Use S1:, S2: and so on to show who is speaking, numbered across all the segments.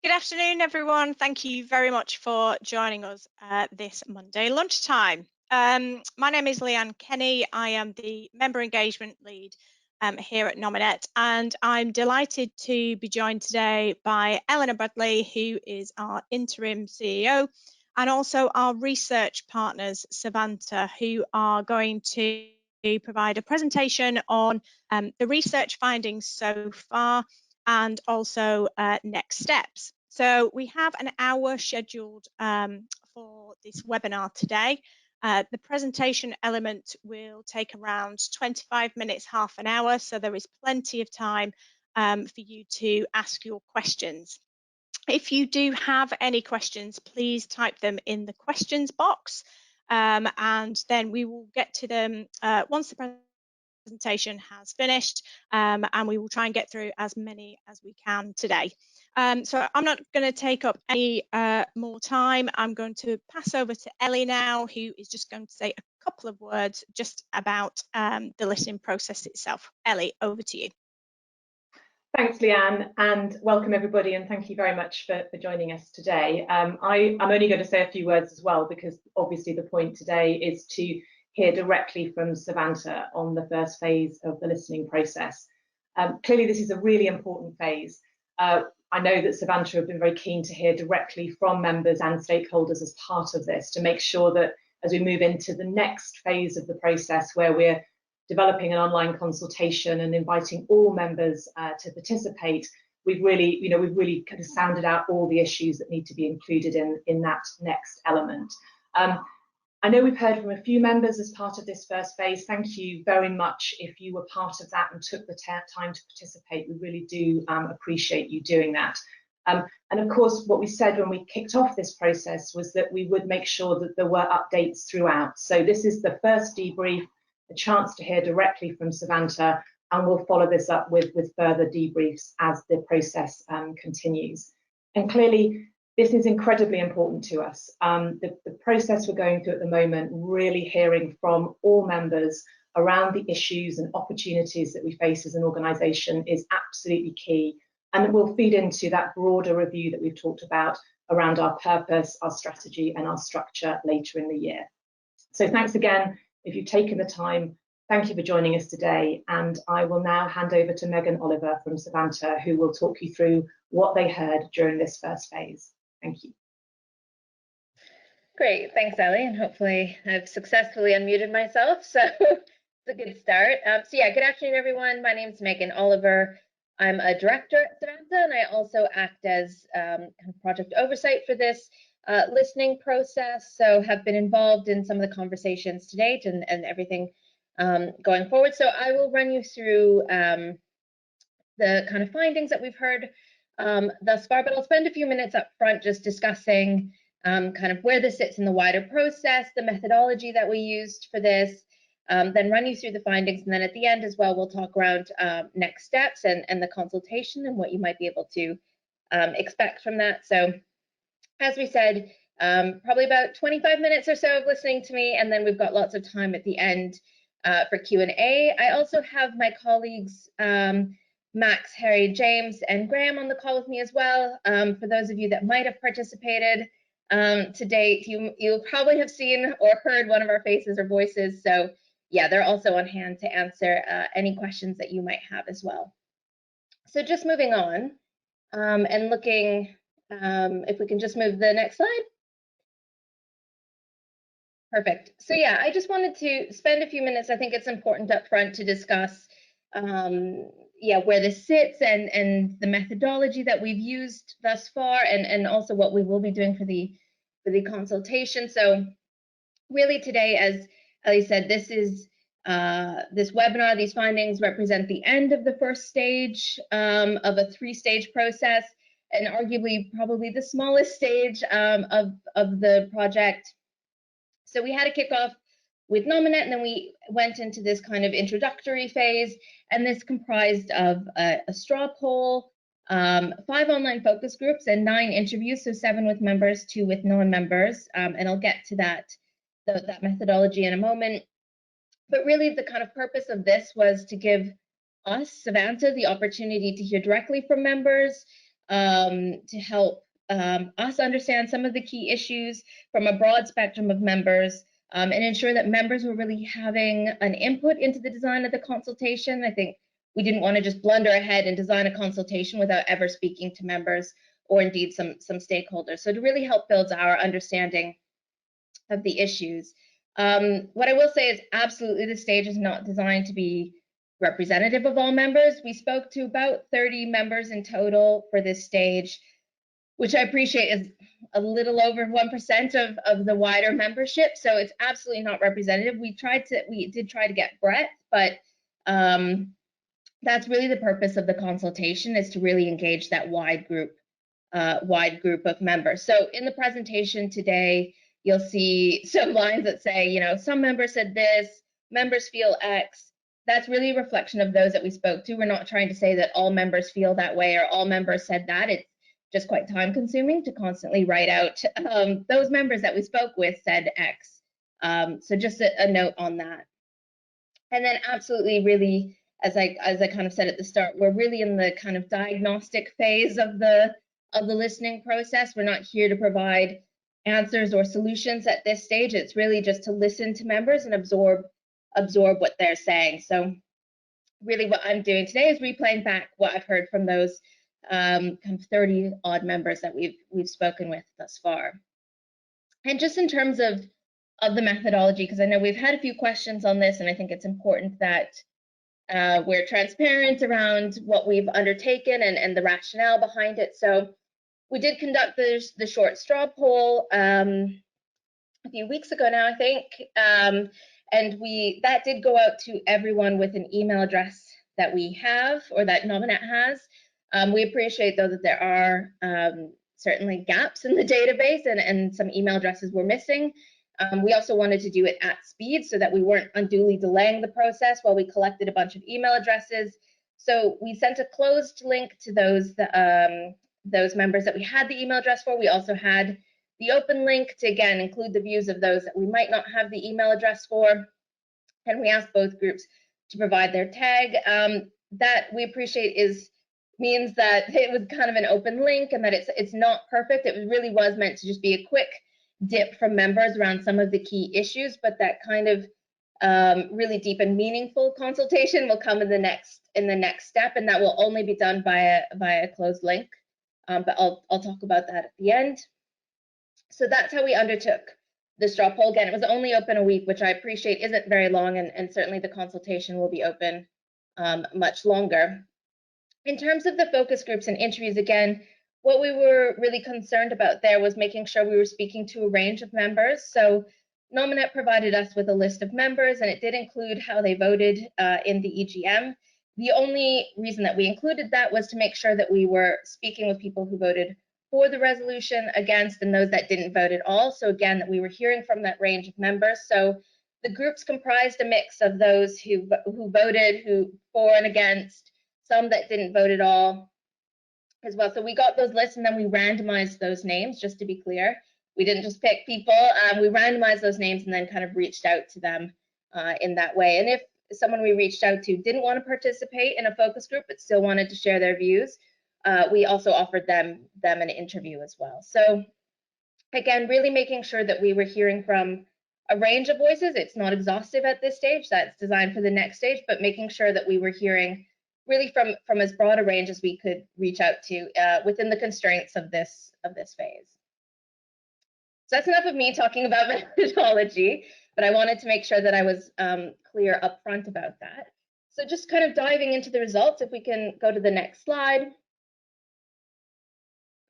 S1: Good afternoon, everyone. Thank you very much for joining us this Monday lunchtime. My name is Leanne Kenny. I am the Member Engagement Lead here at Nominet, and I'm delighted to be joined today by Eleanor Bradley, who is our Interim CEO, and also our research partners, Savanta, who are going to provide a presentation on the research findings so far and also next steps. So we have an hour scheduled for this webinar today. The presentation element will take around 25 minutes, half an hour, so there is plenty of time for you to ask your questions. If you do have any questions, please type them in the questions box, and then we will get to them once the presentation has finished, and we will try and get through as many as we can today. So I'm not going to take up any more time. I'm going to pass over to Ellie now, who is just going to say a couple of words just about the listening process itself. Ellie, over to you.
S2: Thanks, Leanne, and welcome everybody, and thank you very much for joining us today. I'm only going to say a few words as well, because obviously the point today is to hear directly from Savanta on the first phase of the listening process. Clearly, this is a really important phase. I know that Savanta have been very keen to hear directly from members and stakeholders as part of this, to make sure that as we move into the next phase of the process, where we're developing an online consultation and inviting all members to participate, we've really kind of sounded out all the issues that need to be included in that next element. I know we've heard from a few members as part of this first phase. Thank you very much if you were part of that and took the time to participate. We really do appreciate you doing that. And of course, what we said when we kicked off this process was that we would make sure that there were updates throughout. So this is the first debrief, a chance to hear directly from Savanta, and we'll follow this up with further debriefs as the process continues. And clearly, this is incredibly important to us. The process we're going through at the moment, really hearing from all members around the issues and opportunities that we face as an organisation, is absolutely key, and it will feed into that broader review that we've talked about around our purpose, our strategy and our structure later in the year. So thanks again if you've taken the time. Thank you for joining us today, and I will now hand over to Megan Oliver from Savanta, who will talk you through what they heard during this first phase. Thank you.
S3: Great, thanks, Ellie, and hopefully I've successfully unmuted myself, so it's a good start. So yeah, good afternoon, everyone. My name is Megan Oliver. I'm a director at Savanta, and I also act as project oversight for this listening process, so have been involved in some of the conversations to date and everything going forward. So I will run you through the kind of findings that we've heard thus far, but I'll spend a few minutes up front just discussing kind of where this sits in the wider process, the methodology that we used for this, then run you through the findings, and then at the end as well, we'll talk around next steps and the consultation and what you might be able to expect from that. So as we said, probably about 25 minutes or so of listening to me, and then we've got lots of time at the end for Q&A. I also have my colleagues Max, Harry, James, and Graham on the call with me as well. For those of you that might have participated to date, you'll probably have seen or heard one of our faces or voices. So yeah, they're also on hand to answer any questions that you might have as well. So just moving on and looking, if we can just move the next slide. Perfect. So yeah, I just wanted to spend a few minutes. I think it's important up front to discuss where this sits and the methodology that we've used thus far, and also what we will be doing for the consultation. So really today, as Ellie said, this is this webinar, these findings represent the end of the first stage of a three-stage process, and arguably probably the smallest stage of the project. So we had a kickoff with Nominet, and then we went into this kind of introductory phase, and this comprised of a straw poll, 5 online focus groups, and 9 interviews, so 7 with members, 2 with non-members, and I'll get to that methodology in a moment. But really the kind of purpose of this was to give us, Savanta, the opportunity to hear directly from members, to help us understand some of the key issues from a broad spectrum of members, and ensure that members were really having an input into the design of the consultation. I think we didn't want to just blunder ahead and design a consultation without ever speaking to members or indeed some stakeholders. So to really help build our understanding of the issues. What I will say is absolutely the stage is not designed to be representative of all members. We spoke to about 30 members in total for this stage, which I appreciate is a little over 1% of the wider membership. So it's absolutely not representative. We did try to get breadth, but that's really the purpose of the consultation, is to really engage that wide group of members. So in the presentation today, you'll see some lines that say, you know, some members said this, members feel X. That's really a reflection of those that we spoke to. We're not trying to say that all members feel that way or all members said that. It's just quite time consuming to constantly write out those members that we spoke with said X. So just a note on that. And then absolutely really, as I kind of said at the start, we're really in the kind of diagnostic phase of the listening process. We're not here to provide answers or solutions at this stage. It's really just to listen to members and absorb what they're saying. So really what I'm doing today is replaying back what I've heard from those kind of 30 odd members that we've spoken with thus far. And just in terms of the methodology, because I know we've had a few questions on this, and I think it's important that we're transparent around what we've undertaken and the rationale behind it. So we did conduct the short straw poll a few weeks ago now, I think, and that did go out to everyone with an email address that we have or that Nominet has. We appreciate, though, that there are certainly gaps in the database and some email addresses were missing. We also wanted to do it at speed so that we weren't unduly delaying the process while we collected a bunch of email addresses. So we sent a closed link to those members that we had the email address for. We also had the open link to, again, include the views of those that we might not have the email address for. And we asked both groups to provide their tag. That we appreciate means that it was kind of an open link and that it's not perfect. It really was meant to just be a quick dip from members around some of the key issues, but that kind of really deep and meaningful consultation will come in the next step, and that will only be done via a closed link. But I'll talk about that at the end. So that's how we undertook the straw poll. Again, it was only open a week, which I appreciate isn't very long, and certainly the consultation will be open much longer. In terms of the focus groups and interviews, again, what we were really concerned about there was making sure we were speaking to a range of members. So Nominet provided us with a list of members, and it did include how they voted in the EGM. The only reason that we included that was to make sure that we were speaking with people who voted for the resolution, against, and those that didn't vote at all. So again, that we were hearing from that range of members. So the groups comprised a mix of those who voted, who for and against, some that didn't vote at all as well. So we got those lists and then we randomized those names, just to be clear. We didn't just pick people, we randomized those names and then kind of reached out to them in that way. And if someone we reached out to didn't want to participate in a focus group but still wanted to share their views, we also offered them an interview as well. So again, really making sure that we were hearing from a range of voices. It's not exhaustive at this stage, that's designed for the next stage, but making sure that we were hearing really from as broad a range as we could reach out to within the constraints of this phase. So that's enough of me talking about methodology, but I wanted to make sure that I was clear up front about that. So just kind of diving into the results, if we can go to the next slide.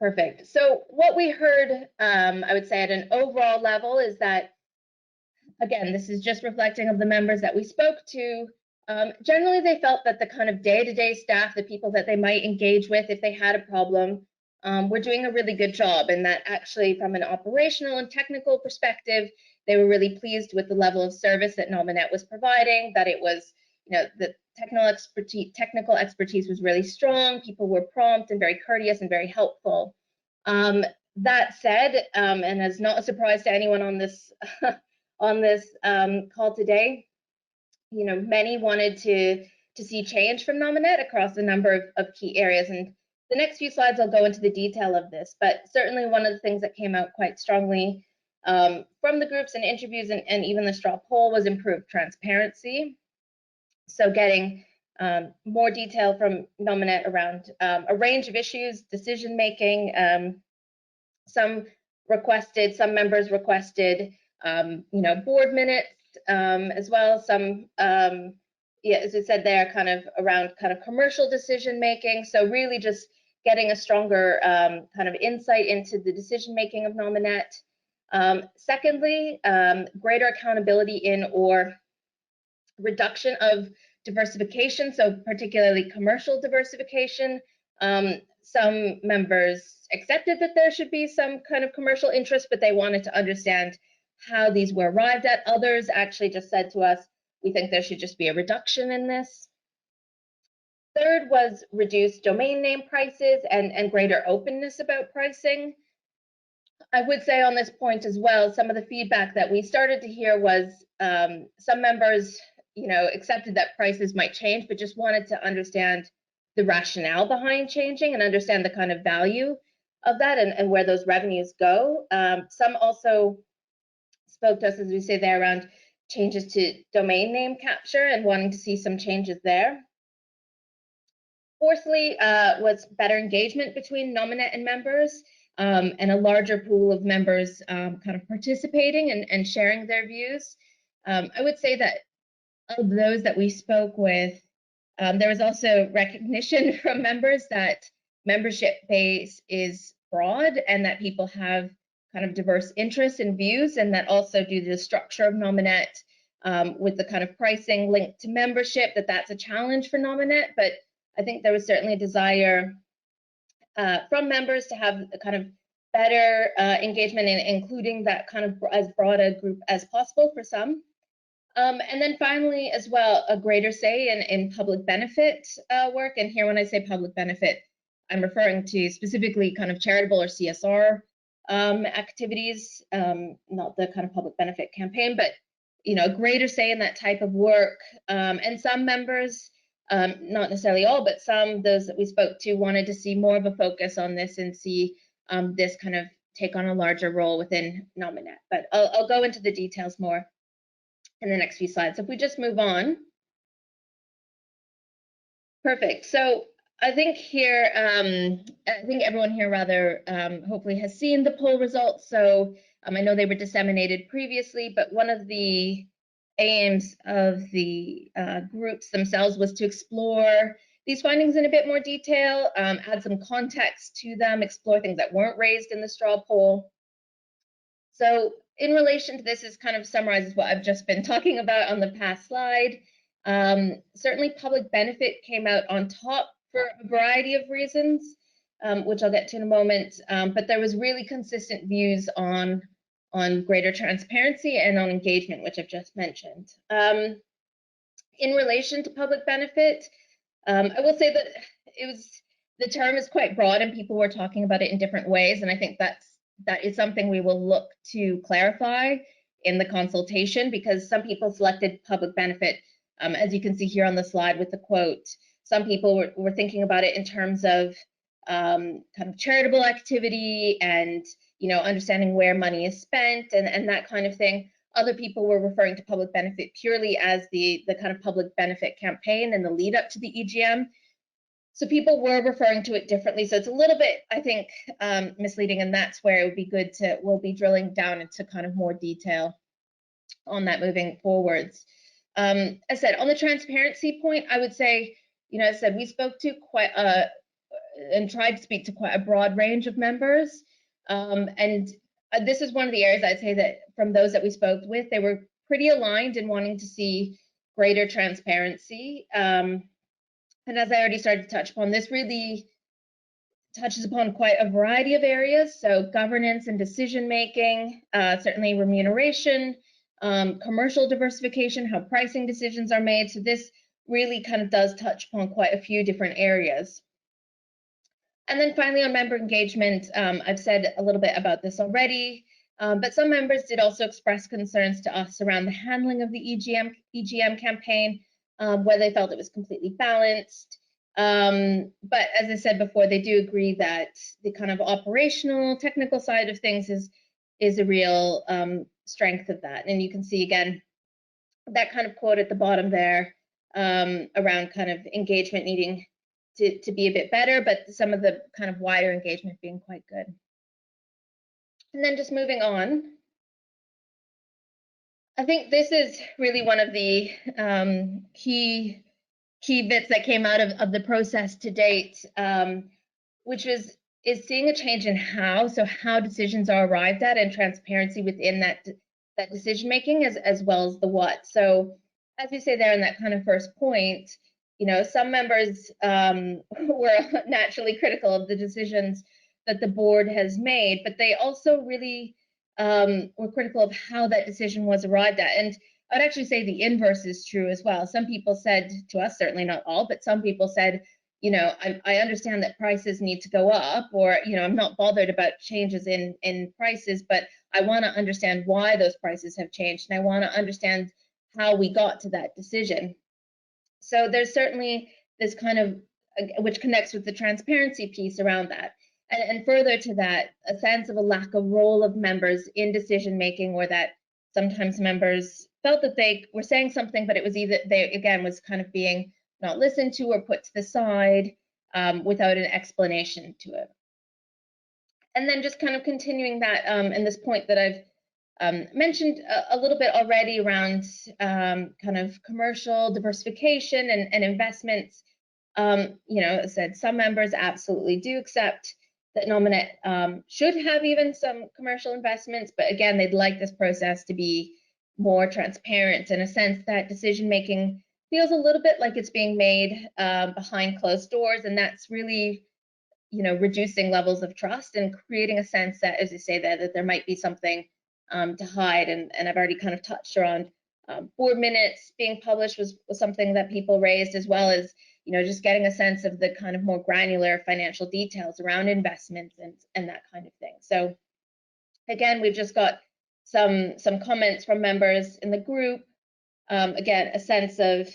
S3: Perfect. So what we heard, I would say at an overall level, is that, again, this is just reflecting of the members that we spoke to. Generally, they felt that the kind of day-to-day staff, the people that they might engage with if they had a problem, were doing a really good job, and that actually from an operational and technical perspective, they were really pleased with the level of service that Nominet was providing, that it was, you know, the technical expertise was really strong, people were prompt and very courteous and very helpful. That said, and as not a surprise to anyone on this call today, you know, many wanted to see change from Nominet across a number of key areas, and The next few slides, I'll go into the detail of this, but certainly one of the things that came out quite strongly from the groups and interviews and even the straw poll was improved transparency. So getting more detail from Nominet around a range of issues, decision making. Some members requested, board minutes as well. Some, yeah, as I said there, kind of around kind of commercial decision making. So really just getting a stronger kind of insight into the decision making of Nominet. Secondly, greater accountability in or reduction of diversification, so particularly commercial diversification. Some members accepted that there should be some kind of commercial interest, but they wanted to understand how these were arrived at. Others actually just said to us, we think there should just be a reduction in this. Third was reduced domain name prices and greater openness about pricing. I would say on this point as well, some of the feedback that we started to hear was some members, accepted that prices might change, but just wanted to understand the rationale behind changing and understand the kind of value of that and where those revenues go. Some also spoke to us, as we say there, around changes to domain name capture and wanting to see some changes there. Fourthly, was better engagement between Nominet and members and a larger pool of members kind of participating and sharing their views. I would say that of those that we spoke with, there was also recognition from members that membership base is broad and that people have kind of diverse interests and views, and that also due to the structure of Nominet with the kind of pricing linked to membership, that's a challenge for Nominet. But I think there was certainly a desire from members to have a kind of better engagement in including that kind of as broad a group as possible for some. And then finally, as well, a greater say in public benefit work. And here, when I say public benefit, I'm referring to specifically kind of charitable or CSR activities, not the kind of public benefit campaign, but a greater say in that type of work. And some members, not necessarily all, but some, those that we spoke to, wanted to see more of a focus on this and see this kind of take on a larger role within Nominet. But I'll go into the details more in the next few slides. If we just move on. Perfect. So I think here, I think everyone here rather hopefully has seen the poll results. So I know they were disseminated previously, but one of the aims of the groups themselves was to explore these findings in a bit more detail, add some context to them, explore things that weren't raised in the straw poll. So in relation to this, kind of summarizes what I've just been talking about on the past slide. Certainly public benefit came out on top for a variety of reasons, which I'll get to in a moment, but there was really consistent views on greater transparency and on engagement, which I've just mentioned. In relation to public benefit, I will say that the term is quite broad and people were talking about it in different ways, and I think that is something we will look to clarify in the consultation, because some people selected public benefit, as you can see here on the slide with the quote. Some people were thinking about it in terms of kind of charitable activity and understanding where money is spent and that kind of thing. Other people were referring to public benefit purely as the kind of public benefit campaign and the lead up to the EGM. So people were referring to it differently. So it's a little bit, I think, misleading, and that's where it would be good we'll be drilling down into kind of more detail on that moving forwards. As I said, on the transparency point, I would say, as I said, we spoke to quite and tried to speak to quite a broad range of members. And this is one of the areas I'd say that from those that we spoke with, they were pretty aligned in wanting to see greater transparency. And as I already started to touch upon, this really touches upon quite a variety of areas. So governance and decision making, certainly remuneration, commercial diversification, how pricing decisions are made. So this really kind of does touch upon quite a few different areas. And then finally on member engagement, I've said a little bit about this already, but some members did also express concerns to us around the handling of the EGM campaign, whether they felt it was completely balanced, But as I said before, they do agree that the kind of operational, technical side of things is a real strength of that. And you can see again that kind of quote at the bottom there around kind of engagement needing to be a bit better, but some of the kind of wider engagement being quite good. And then just moving on, I think this is really one of the key bits that came out of the process to date, which is seeing a change in how decisions are arrived at and transparency within that decision making as well as the what. So as we say there in that kind of first point, you know, some members were naturally critical of the decisions that the board has made, but they also really were critical of how that decision was arrived at. And I'd actually say the inverse is true as well. Some people said to us, certainly not all, but some people said, you know, I understand that prices need to go up, or, you know, I'm not bothered about changes in prices, but I want to understand why those prices have changed, and I want to understand how we got to that decision. So there's certainly this kind of, which connects with the transparency piece around that. And further to that, a sense of a lack of role of members in decision making, or that sometimes members felt that they were saying something, but it was either they again was kind of being not listened to or put to the side without an explanation to it. And then just kind of continuing that and this point that I've mentioned a little bit already around kind of commercial diversification and investments. You know, as I said, some members absolutely do accept that Nominet should have even some commercial investments, but again, they'd like this process to be more transparent, in a sense that decision making feels a little bit like it's being made behind closed doors, and that's really, you know, reducing levels of trust and creating a sense that, as you say, that there might be something to hide. And I've already kind of touched around board minutes being published was something that people raised, as well as, you know, just getting a sense of the kind of more granular financial details around investments and that kind of thing. So again, we've just got some comments from members in the group. Again, a sense of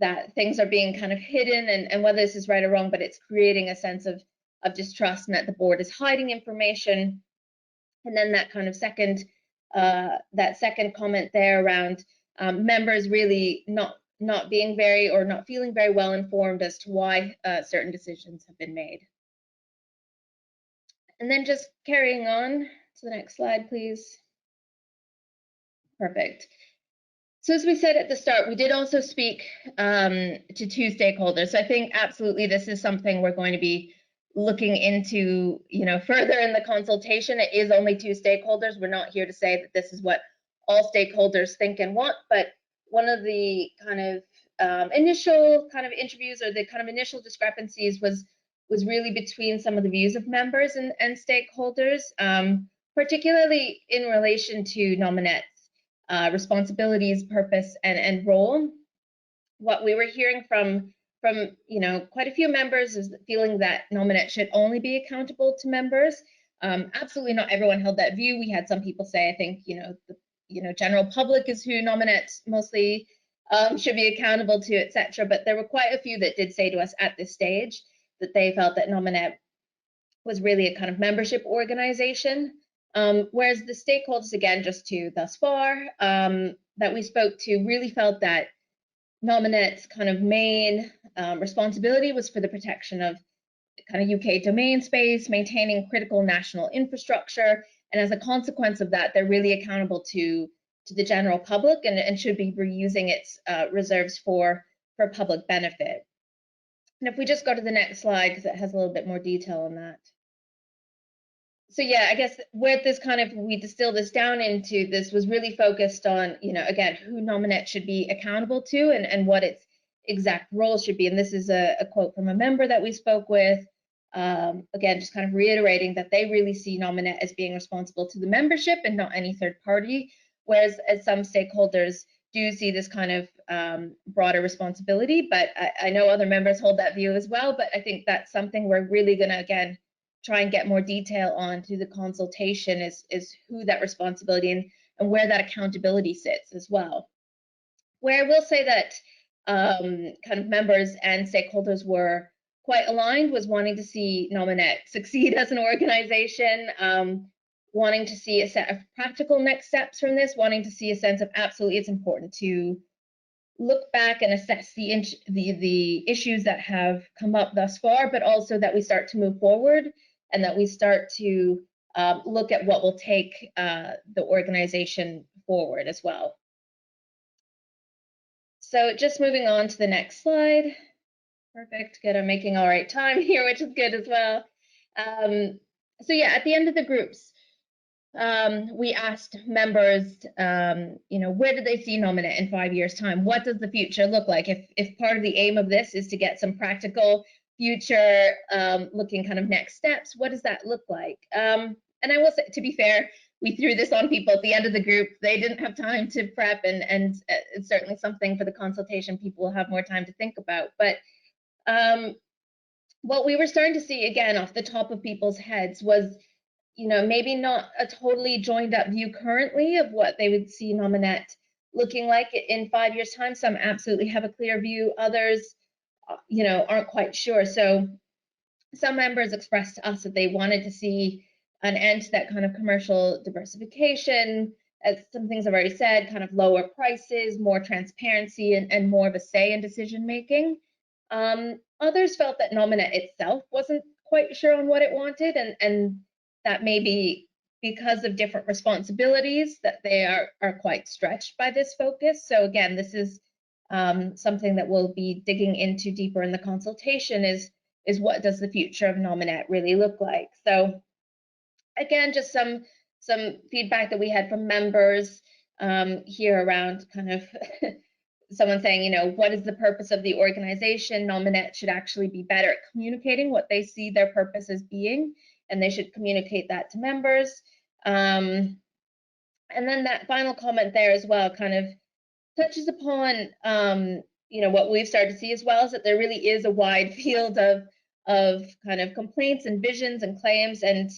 S3: that things are being kind of hidden, and whether this is right or wrong, but it's creating a sense of distrust, and that the board is hiding information. And then that kind of second comment there around members really not being very, or not feeling very well informed as to why certain decisions have been made. And then just carrying on to the next slide, please. Perfect. So as we said at the start, we did also speak to two stakeholders. So I think absolutely this is something we're going to be looking into, you know, further in the consultation. It is only two stakeholders. We're not here to say that this is what all stakeholders think and want, but one of the kind of initial kind of interviews, or the kind of initial discrepancies, was really between some of the views of members and stakeholders, particularly in relation to Nominet's responsibilities, purpose, and role. What we were hearing from you know, quite a few members is the feeling that Nominet should only be accountable to members. Absolutely not everyone held that view. We had some people say, I think, you know, the general public is who Nominet mostly should be accountable to, etc. But there were quite a few that did say to us at this stage that they felt that Nominet was really a kind of membership organization, whereas the stakeholders, again, just two thus far that we spoke to, really felt that Nominet's kind of main responsibility was for the protection of kind of UK domain space, maintaining critical national infrastructure, and as a consequence of that, they're really accountable to the general public, and should be reusing its reserves for public benefit. And if we just go to the next slide, because it has a little bit more detail on that. So yeah, I guess where this kind of, we distill this down into, this was really focused on, you know, again, who Nominet should be accountable to, and what its exact role should be. And this is a quote from a member that we spoke with, again, just kind of reiterating that they really see Nominet as being responsible to the membership and not any third party, whereas as some stakeholders do see this kind of broader responsibility. But I know other members hold that view as well, but I think that's something we're really going to, again, try and get more detail on through the consultation, is who that responsibility and where that accountability sits as well. Where I will say that kind of members and stakeholders were quite aligned was wanting to see Nominet succeed as an organization, wanting to see a set of practical next steps from this, wanting to see a sense of absolutely it's important to look back and assess the issues that have come up thus far, but also that we start to move forward and that we start to look at what will take the organization forward as well. So just moving on to the next slide. Perfect, good, I'm making all right time here, which is good as well. So yeah, at the end of the groups, we asked members, where do they see Nominet in 5 years' time? What does the future look like? If part of the aim of this is to get some practical future looking kind of next steps, what does that look like? And I will say, to be fair, we threw this on people at the end of the group. They didn't have time to prep, and it's certainly something for the consultation people will have more time to think about. But what we were starting to see, again, off the top of people's heads was, maybe not a totally joined up view currently of what they would see Nominet looking like in 5 years' time. Some absolutely have a clear view, others, aren't quite sure. So some members expressed to us that they wanted to see an end to that kind of commercial diversification, as some things I've already said, kind of lower prices, more transparency, and more of a say in decision making. Others felt that Nominet itself wasn't quite sure on what it wanted, and that maybe because of different responsibilities that they are quite stretched by this focus. So again, this is something that we'll be digging into deeper in the consultation is what does the future of Nominet really look like? So again, just some feedback that we had from members here around kind of someone saying, what is the purpose of the organization? Nominet should actually be better at communicating what they see their purpose as being, and they should communicate that to members. And then that final comment there as well kind of touches upon, what we've started to see as well, is that there really is a wide field of kind of complaints and visions and claims. And,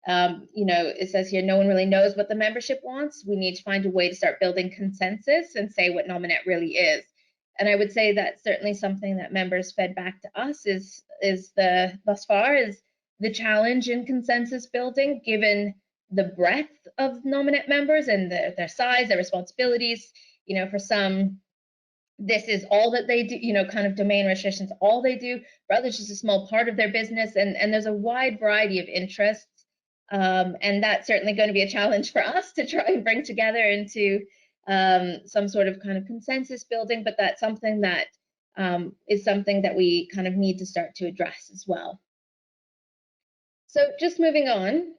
S3: it says here, no one really knows what the membership wants. We need to find a way to start building consensus and say what Nominet really is. And I would say that's certainly something that members fed back to us is thus far is the challenge in consensus building, given the breadth of Nominet members and their size, their responsibilities. For some, this is all that they do, kind of domain restrictions, all they do. For others, just a small part of their business. And there's a wide variety of interests. And that's certainly going to be a challenge for us to try and bring together into some sort of kind of consensus building. But that's something that is something that we kind of need to start to address as well. So just moving on.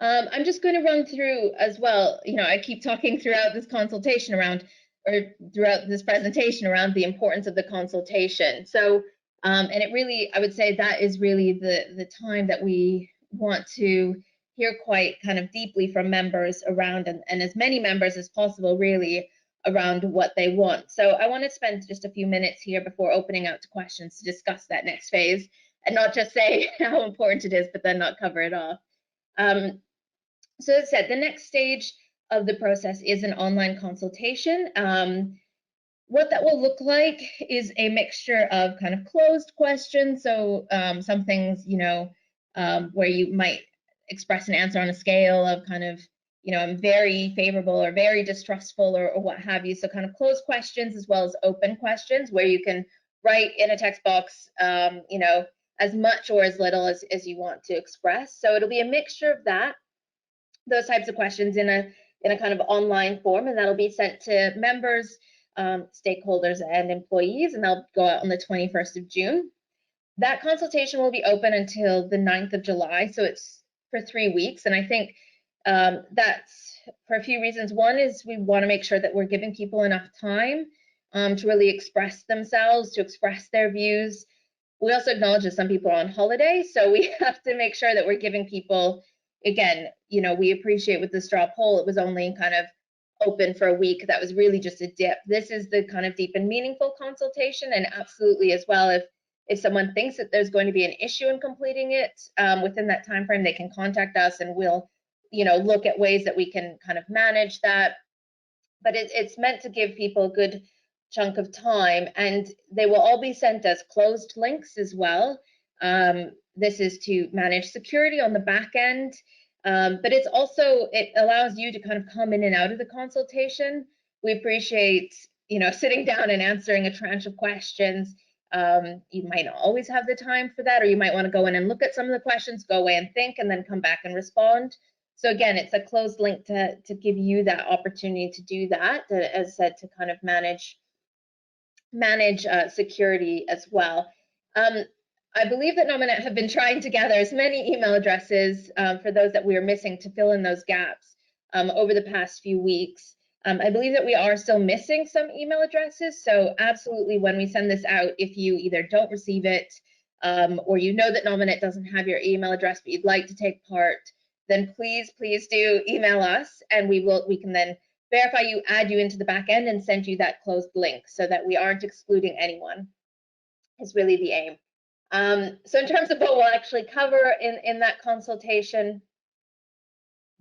S3: I'm just going to run through as well, I keep talking throughout this consultation around, or throughout this presentation around the importance of the consultation. So, and it really, I would say that is really the time that we want to hear quite kind of deeply from members around, and as many members as possible really around what they want. So I want to spend just a few minutes here before opening out to questions to discuss that next phase, and not just say how important it is, but then not cover it off. So as I said, the next stage of the process is an online consultation. What that will look like is a mixture of kind of closed questions. So some things, where you might express an answer on a scale of kind of, I'm very favorable or very distrustful or what have you. So kind of closed questions as well as open questions where you can write in a text box, as much or as little as you want to express. So it'll be a mixture of that, those types of questions in a kind of online form, and that'll be sent to members, stakeholders, and employees, and they'll go out on the 21st of June. That consultation will be open until the 9th of July, so it's for 3 weeks, and I think that's for a few reasons. One is we want to make sure that we're giving people enough time to really express themselves, to express their views. We also acknowledge that some people are on holiday, so we have to make sure that we're giving people, again, we appreciate with the straw poll, it was only kind of open for a week. That was really just a dip. This is the kind of deep and meaningful consultation, and absolutely as well, if someone thinks that there's going to be an issue in completing it within that time frame, they can contact us and we'll, look at ways that we can kind of manage that. But it's meant to give people a good chunk of time, and they will all be sent as closed links as well. This is to manage security on the back end, but it's also, it allows you to kind of come in and out of the consultation. We appreciate, you know, sitting down and answering a tranche of questions. You might not always have the time for that, or you might want to go in and look at some of the questions, go away and think, and then come back and respond. So again, it's a closed link to give you that opportunity to do that, as I said, to kind of manage security as well. I believe that Nominet have been trying to gather as many email addresses for those that we are missing to fill in those gaps over the past few weeks. I believe that we are still missing some email addresses, so absolutely when we send this out, if you either don't receive it or you know that Nominet doesn't have your email address but you'd like to take part, then please do email us, and we can then verify you, add you into the back end, and send you that closed link so that we aren't excluding anyone, is really the aim. So in terms of what we'll actually cover in that consultation,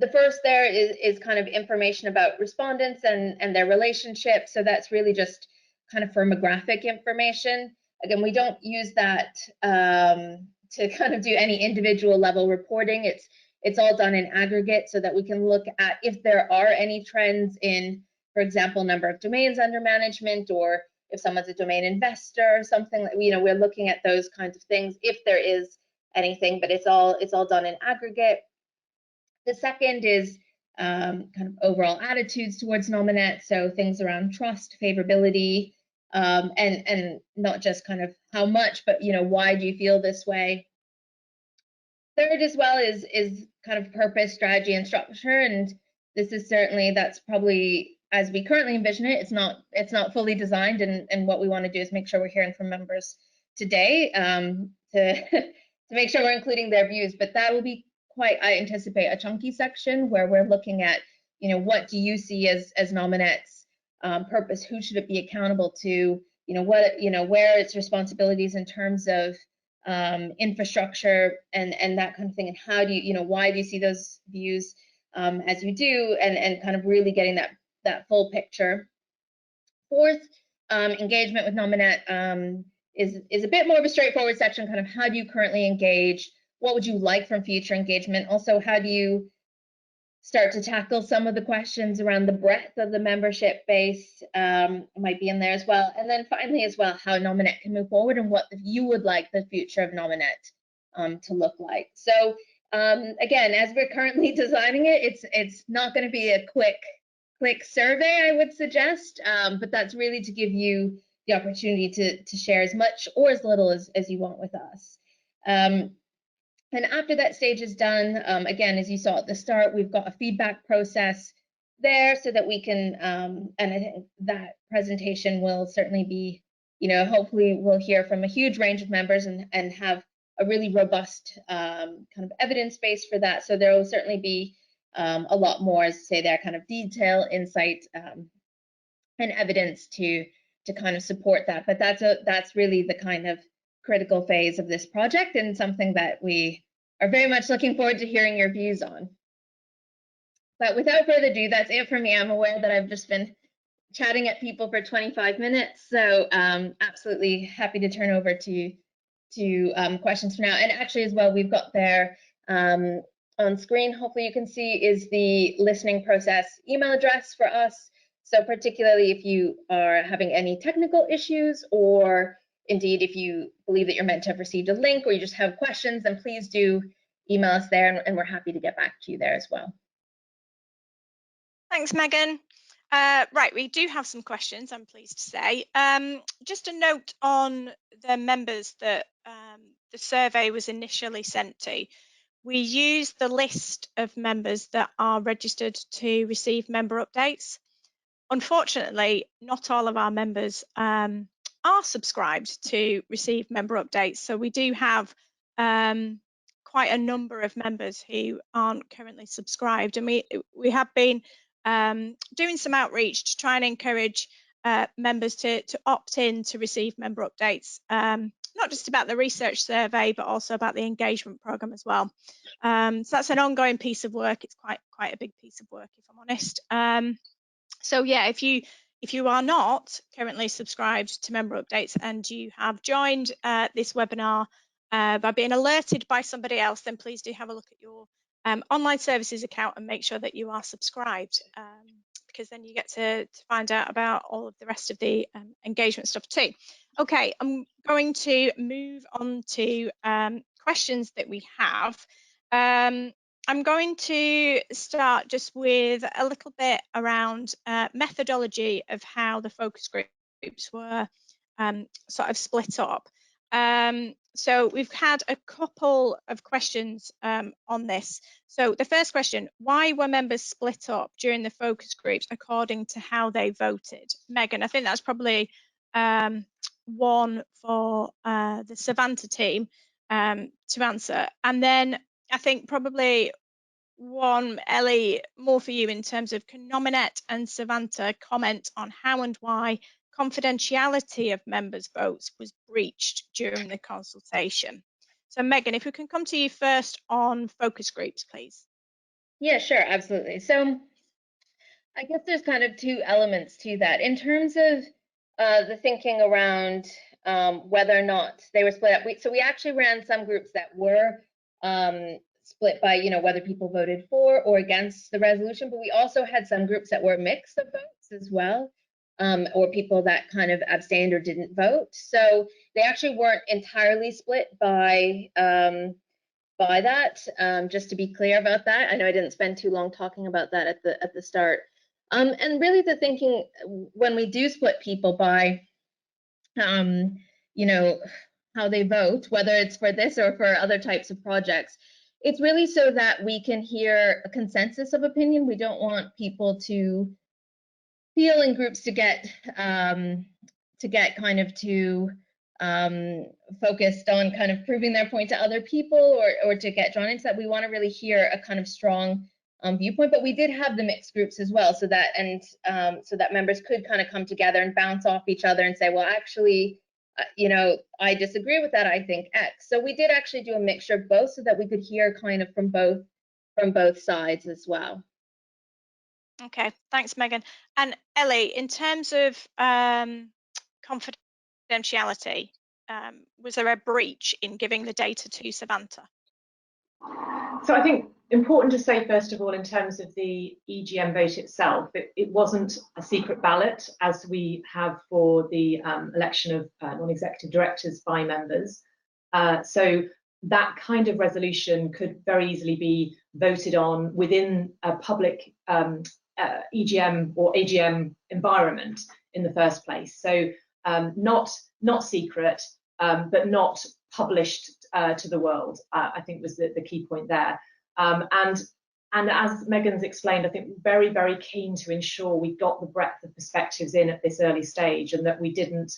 S3: the first there is kind of information about respondents and their relationship. So that's really just kind of firmographic information. Again, we don't use that to kind of do any individual level reporting. It's all done in aggregate so that we can look at if there are any trends in, for example, number of domains under management, or if someone's a domain investor or something, you know, we're looking at those kinds of things if there is anything, but it's all done in aggregate. The second is kind of overall attitudes towards Nominet, so things around trust, favorability, and not just kind of how much, but, you know, why do you feel this way? Third as well is kind of purpose, strategy, and structure, and this is certainly, that's probably, as we currently envision it, it's not fully designed, and what we want to do is make sure we're hearing from members today to make sure we're including their views. But that will be quite, I anticipate, a chunky section where we're looking at, you know, what do you see as Nominet's purpose? Who should it be accountable to? You know, what, you know, where its responsibilities in terms of infrastructure and that kind of thing, and how do you, you know, why do you see those views as you do, and kind of really getting that full picture. Fourth, engagement with Nominet is a bit more of a straightforward section, kind of how do you currently engage, what would you like from future engagement, also how do you start to tackle some of the questions around the breadth of the membership base, might be in there as well. And then finally as well, how Nominet can move forward and what you would like the future of Nominet to look like. So again, as we're currently designing it, it's not going to be a quick survey, I would suggest, but that's really to give you the opportunity to share as much or as little as you want with us. And after that stage is done, again, as you saw at the start, we've got a feedback process there so that we can, and I think that presentation will certainly be, you know, hopefully we'll hear from a huge range of members and have a really robust kind of evidence base for that. So there will certainly be a lot more, as I say, there kind of detail, insight, and evidence to kind of support that. But that's really the kind of critical phase of this project, and something that we are very much looking forward to hearing your views on. But without further ado, that's it for me. I'm aware that I've just been chatting at people for 25 minutes, so absolutely happy to turn over to questions for now. And actually as well, we've got there on screen, hopefully you can see, is the listening process email address for us. So particularly if you are having any technical issues, or indeed if you believe that you're meant to have received a link, or you just have questions, then please do email us there, and we're happy to get back to you there as well.
S1: Thanks, Megan. Right, we do have some questions, I'm pleased to say. Just a note on the members that the survey was initially sent to. We use the list of members that are registered to receive member updates. Unfortunately, not all of our members are subscribed to receive member updates, so we do have quite a number of members who aren't currently subscribed, and we have been doing some outreach to try and encourage members to opt in to receive member updates, not just about the research survey, but also about the engagement program as well. So that's an ongoing piece of work. It's quite a big piece of work, if I'm honest. So yeah, if you If you are not currently subscribed to member updates and you have joined this webinar by being alerted by somebody else, then please do have a look at your online services account and make sure that you are subscribed, because then you get to find out about all of the rest of the engagement stuff too. Okay, I'm going to move on to questions that we have. I'm going to start just with a little bit around methodology of how the focus groups were sort of split up. So we've had a couple of questions on this. So the first question, why were members split up during the focus groups according to how they voted? Megan, I think that's probably one for the Savanta team to answer. And then I think probably one, Ellie, more for you in terms of, can Nominet and Savanta comment on how and why confidentiality of members' votes was breached during the consultation? So Megan, if we can come to you first on focus groups, please.
S3: Yeah, sure, absolutely. So I guess there's kind of two elements to that. In terms of the thinking around whether or not they were split up, so we actually ran some groups that were split by, whether people voted for or against the resolution, but we also had some groups that were a mix of votes as well, or people that kind of abstained or didn't vote. So they actually weren't entirely split by that. Just to be clear about that, I know I didn't spend too long talking about that at the start. And really the thinking when we do split people by, how they vote, whether it's for this or for other types of projects, it's really so that we can hear a consensus of opinion. We don't want people to feel in groups to get kind of too focused on kind of proving their point to other people, or to get drawn into that. We want to really hear a kind of strong viewpoint, but we did have the mixed groups as well, so that so that members could kind of come together and bounce off each other and say, well, actually, I disagree with that, I think X. So we did actually do a mixture of both, so that we could hear kind of from both sides as well.
S1: Okay, thanks, Megan. And Ellie, in terms of confidentiality, was there a breach in giving the data to Savanta?
S2: So I think important to say, first of all, in terms of the EGM vote itself, it wasn't a secret ballot as we have for the election of non-executive directors by members. So that kind of resolution could very easily be voted on within a public EGM or AGM environment in the first place. So not secret, but not published to the world, I think was the key point there. And as Megan's explained, I think we're very, very keen to ensure we got the breadth of perspectives in at this early stage, and that we didn't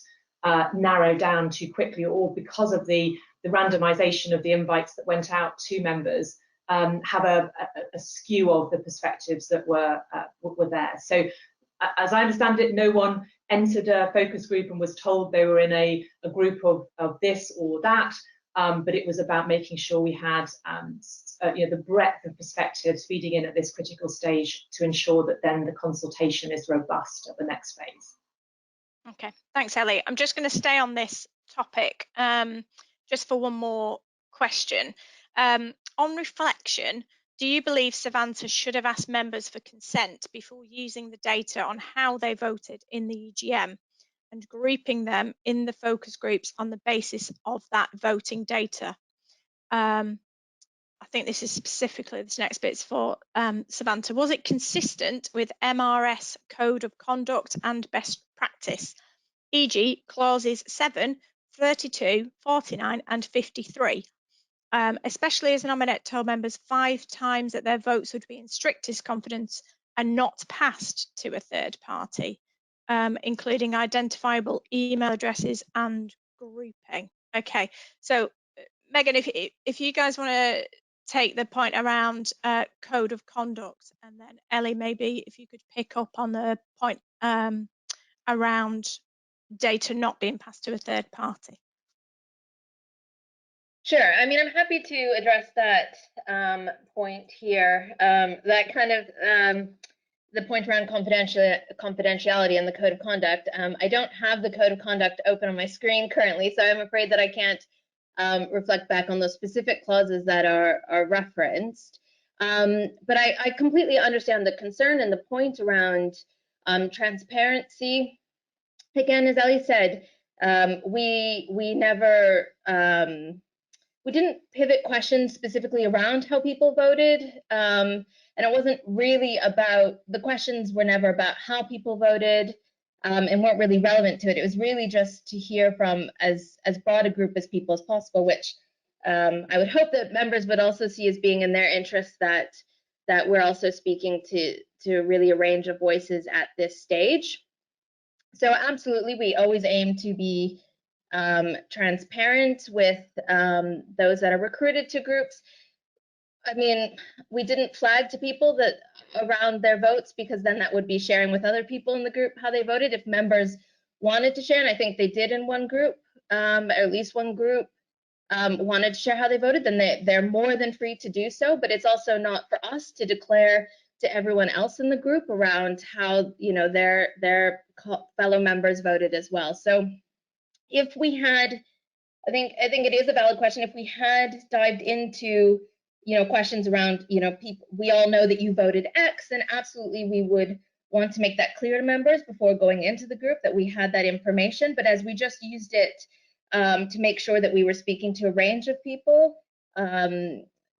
S2: narrow down too quickly, or because of the randomization of the invites that went out to members, have a skew of the perspectives that were there. So as I understand it, no one entered a focus group and was told they were in a group of this or that, but it was about making sure we had the breadth of perspectives feeding in at this critical stage to ensure that then the consultation is robust at the next phase.
S1: Okay, thanks, Ellie. I'm just going to stay on this topic just for one more question. On reflection, do you believe Savanta should have asked members for consent before using the data on how they voted in the EGM and grouping them in the focus groups on the basis of that voting data? I think this is specifically, this next bit's for Savanta. Was it consistent with MRS Code of Conduct and Best Practice, e.g. clauses 7, 32, 49 and 53? Especially as Nominet told members 5 times that their votes would be in strictest confidence and not passed to a third party, including identifiable email addresses and grouping. Okay, so Megan, if you guys want to take the point around code of conduct, and then Ellie, maybe if you could pick up on the point around data not being passed to a third party.
S3: Sure. I mean, I'm happy to address that point here. That kind of the point around confidentiality and the code of conduct. I don't have the code of conduct open on my screen currently, so I'm afraid that I can't reflect back on those specific clauses that are referenced. But I completely understand the concern and the point around transparency. Again, as Ellie said, we never we didn't pivot questions specifically around how people voted, and it wasn't really about, the questions were never about how people voted, and weren't really relevant to it. It was really just to hear from as broad a group as people as possible, which I would hope that members would also see as being in their interest, that we're also speaking to really a range of voices at this stage. So absolutely, we always aim to be transparent with those that are recruited to groups. I mean, we didn't flag to people that around their votes, because then that would be sharing with other people in the group how they voted. If members wanted to share, and I think they did in one group, or at least one group wanted to share how they voted, then they're more than free to do so. But it's also not for us to declare to everyone else in the group around how, you know, their fellow members voted as well. So if we had, I think it is a valid question. If we had dived into, you know, questions around, you know, people, we all know that you voted X, then absolutely we would want to make that clear to members before going into the group that we had that information. But as we just used it to make sure that we were speaking to a range of people,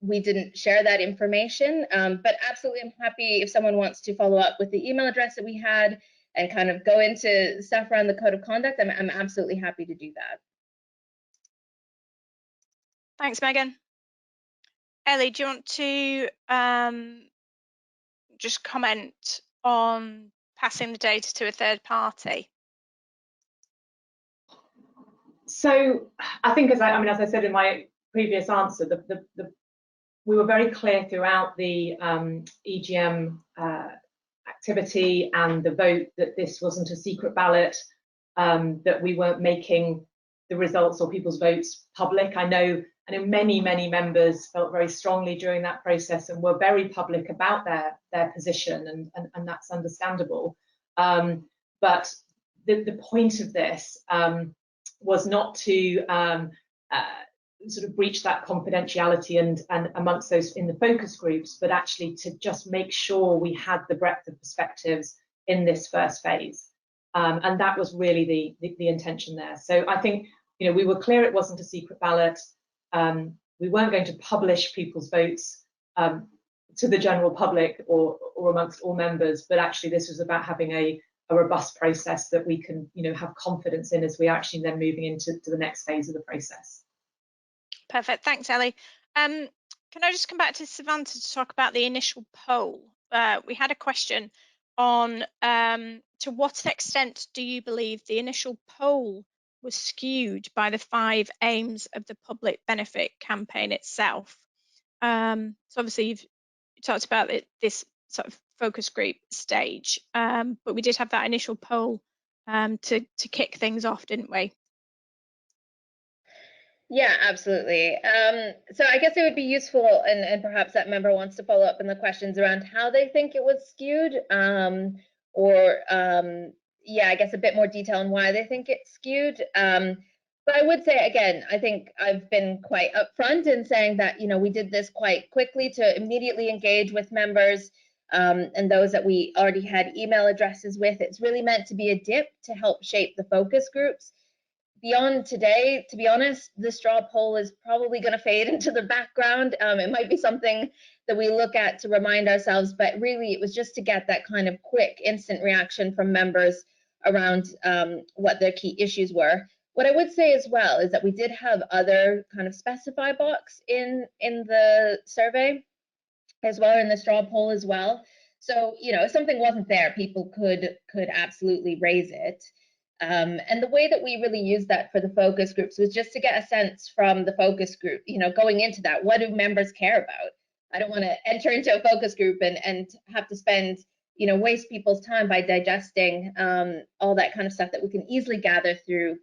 S3: we didn't share that information. But absolutely, I'm happy if someone wants to follow up with the email address that we had and kind of go into stuff around the code of conduct. I'm absolutely happy to do that.
S1: Thanks, Megan. Ellie, do you want to just comment on passing the data to a third party?
S2: So I think, as I said in my previous answer, we were very clear throughout the EGM activity and the vote that this wasn't a secret ballot, that we weren't making the results or people's votes public. I know many members felt very strongly during that process and were very public about their position, and that's understandable. But the point of this was not to sort of breach that confidentiality and amongst those in the focus groups, but actually to just make sure we had the breadth of perspectives in this first phase. And that was really the intention there. So I think, you know, we were clear it wasn't a secret ballot. We weren't going to publish people's votes to the general public or amongst all members, but actually this was about having a robust process that we can, you know, have confidence in as we actually then moving into the next phase of the process.
S1: Perfect, thanks, Ellie. Can I just come back to Savanta to talk about the initial poll? We had a question on to what extent do you believe the initial poll was skewed by the 5 aims of the public benefit campaign itself? So obviously you've talked about this sort of focus group stage, but we did have that initial poll to kick things off, didn't we?
S3: Yeah, absolutely. So I guess it would be useful, and perhaps that member wants to follow up in the questions around how they think it was skewed, yeah, I guess a bit more detail on why they think it's skewed. But I would say, again, I think I've been quite upfront in saying that, you know, we did this quite quickly to immediately engage with members and those that we already had email addresses with. It's really meant to be a dip to help shape the focus groups. Beyond today, to be honest, the straw poll is probably going to fade into the background. It might be something that we look at to remind ourselves, but really it was just to get that kind of quick, instant reaction from members around what their key issues were. What I would say as well is that we did have other kind of specify box in the survey as well, in the straw poll as well. So, you know, if something wasn't there, people could absolutely raise it. And the way that we really used that for the focus groups was just to get a sense from the focus group, you know, going into that, what do members care about? I don't want to enter into a focus group and have to spend, you know, waste people's time by digesting all that kind of stuff that we can easily gather through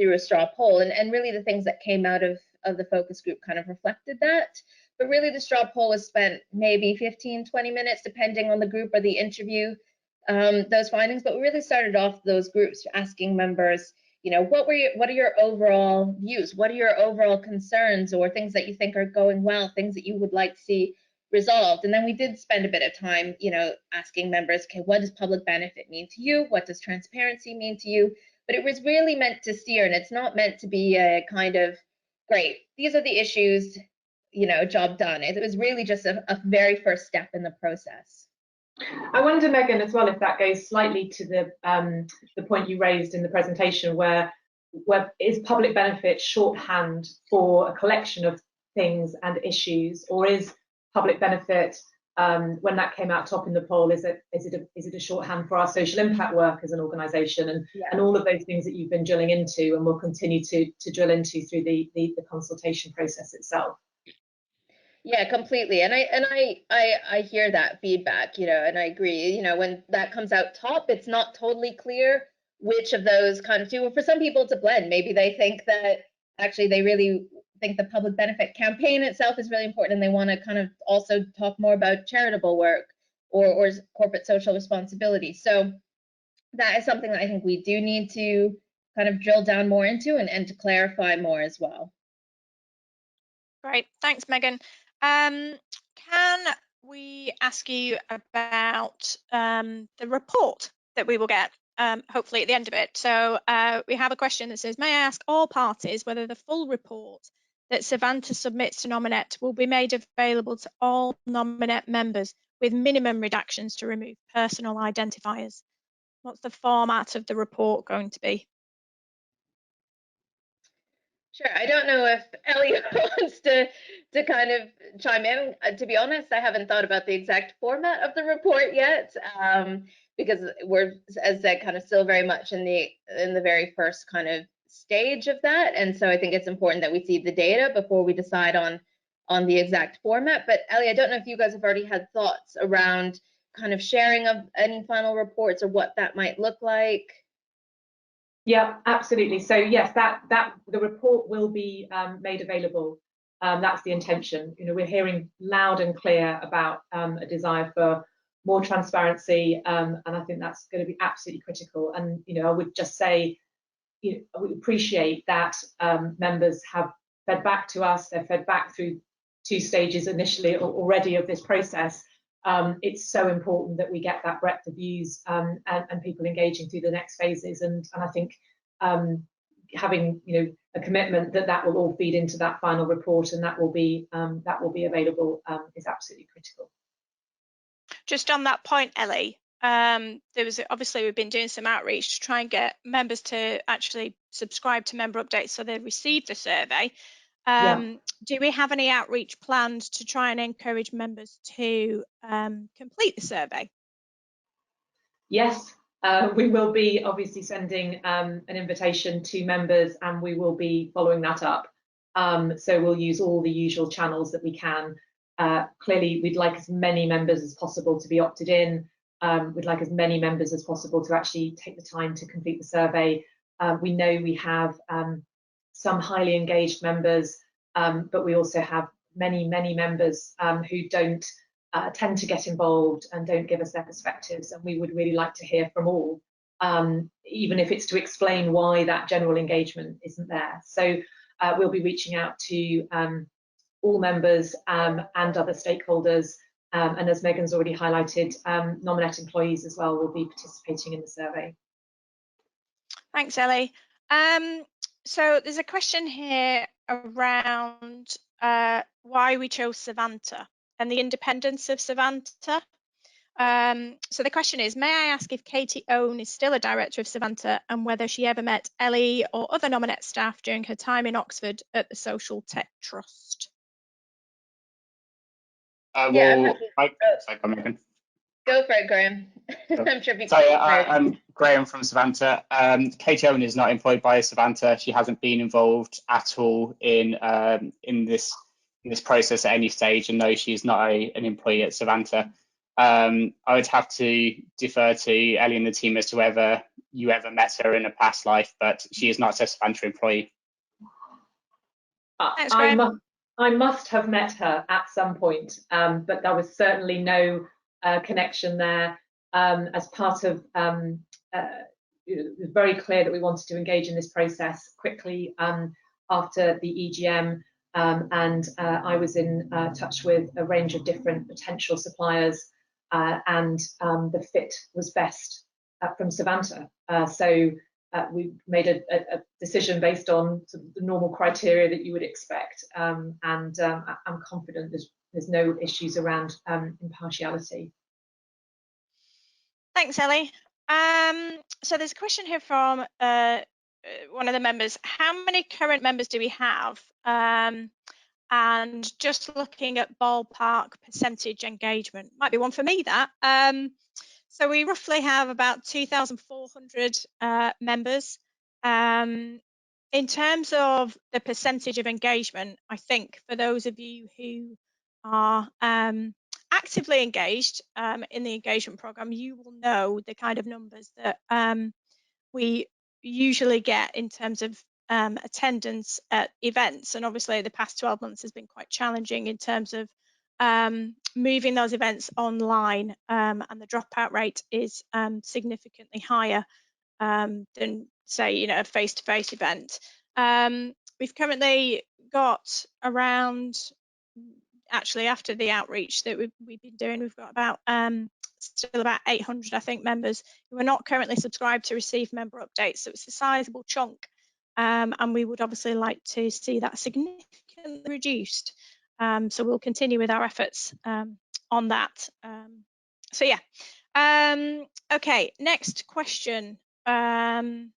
S3: a straw poll. And really the things that came out of the focus group kind of reflected that. But really the straw poll was spent maybe 15, 20 minutes, depending on the group or the interview, those findings. But we really started off those groups asking members, you know, what are your overall views? What are your overall concerns, or things that you think are going well, things that you would like to see resolved? And then we did spend a bit of time, you know, asking members, okay, what does public benefit mean to you? What does transparency mean to you? But it was really meant to steer, and it's not meant to be a kind of, great, these are the issues, you know, job done. It was really just a very first step in the process.
S2: I wonder, Megan, as well, if that goes slightly to the point you raised in the presentation, where is public benefit shorthand for a collection of things and issues, or is public benefit, when that came out top in the poll, is it a shorthand for our social impact work as an organisation, and all of those things that you've been drilling into and will continue to drill into through the consultation process itself?
S3: Yeah, completely. And I hear that feedback, you know, and I agree. You know, when that comes out top, it's not totally clear which of those kind of two. For some people, it's a blend. Maybe they think that actually they really think the public benefit campaign itself is really important, and they want to kind of also talk more about charitable work or corporate social responsibility. So that is something that I think we do need to kind of drill down more into and to clarify more as well.
S1: Great, thanks, Megan. Can we ask you about the report that we will get, hopefully at the end of it? So we have a question that says, may I ask all parties whether the full report that Savanta submits to Nominet will be made available to all Nominet members with minimum redactions to remove personal identifiers? What's the format of the report going to be?
S3: Sure. I don't know if Ellie wants to kind of chime in. To be honest, I haven't thought about the exact format of the report yet, because we're, as said, kind of still very much in the very first kind of stage of that. And so I think it's important that we see the data before we decide on the exact format. But Ellie, I don't know if you guys have already had thoughts around kind of sharing of any final reports or what that might look like.
S2: Yeah, absolutely. So yes, that the report will be made available. That's the intention. You know, we're hearing loud and clear about a desire for more transparency, and I think that's going to be absolutely critical. And you know, I would just say, you know, we appreciate that members have fed back to us. They're fed back through 2 stages initially already of this process. It's so important that we get that breadth of views and people engaging through the next phases. And I think having, you know, a commitment that will all feed into that final report and that will be available is absolutely critical.
S1: Just on that point, Ellie, there was obviously we've been doing some outreach to try and get members to actually subscribe to member updates so they receive the survey. Do we have any outreach planned to try and encourage members to complete the survey?
S2: Yes, we will be obviously sending an invitation to members, and we will be following that up. So we'll use all the usual channels that we can. Clearly, we'd like as many members as possible to be opted in. We'd like as many members as possible to actually take the time to complete the survey. We know we have some highly engaged members, but we also have many members who don't tend to get involved and don't give us their perspectives, and we would really like to hear from all, even if it's to explain why that general engagement isn't there. So we'll be reaching out to all members and other stakeholders, and as Megan's already highlighted, Nominet employees as well will be participating in the survey.
S1: Thanks, Ellie. So there's a question here around why we chose Savanta and the independence of Savanta. So the question is, may I ask if Katie Owen is still a director of Savanta and whether she ever met Ellie or other Nominet staff during her time in Oxford at the Social Tech Trust?
S3: Go for it, Graham. I'm sure people.
S4: I'm Graham from Savanta. Katie Owen is not employed by Savanta. She hasn't been involved at all in this process at any stage, and no, she's not an employee at Savanta. I would have to defer to Ellie and the team as to whether you ever met her in a past life, but she is not a Savanta employee.
S1: Thanks, Graham.
S2: I must have met her at some point, but there was certainly no connection there. As part of, it was very clear that we wanted to engage in this process quickly after the EGM, and I was in touch with a range of different potential suppliers, and the fit was best from Savanta. So we made a decision based on sort of the normal criteria that you would expect, and I'm confident there's no issues around impartiality.
S1: Thanks, Ellie. So there's a question here from one of the members. How many current members do we have? And just looking at ballpark percentage engagement, might be one for me, that. So we roughly have about 2,400 members. In terms of the percentage of engagement, I think for those of you who are actively engaged in the engagement program, you will know the kind of numbers that we usually get in terms of attendance at events. And obviously the past 12 months has been quite challenging in terms of moving those events online, and the dropout rate is significantly higher than, say, a face-to-face event. We've currently got around, actually after the outreach that we've been doing, we've got about still about 800, I think, members who are not currently subscribed to receive member updates. So it's a sizable chunk, and we would obviously like to see that significantly reduced. So we'll continue with our efforts on that. So yeah. Okay, next question. In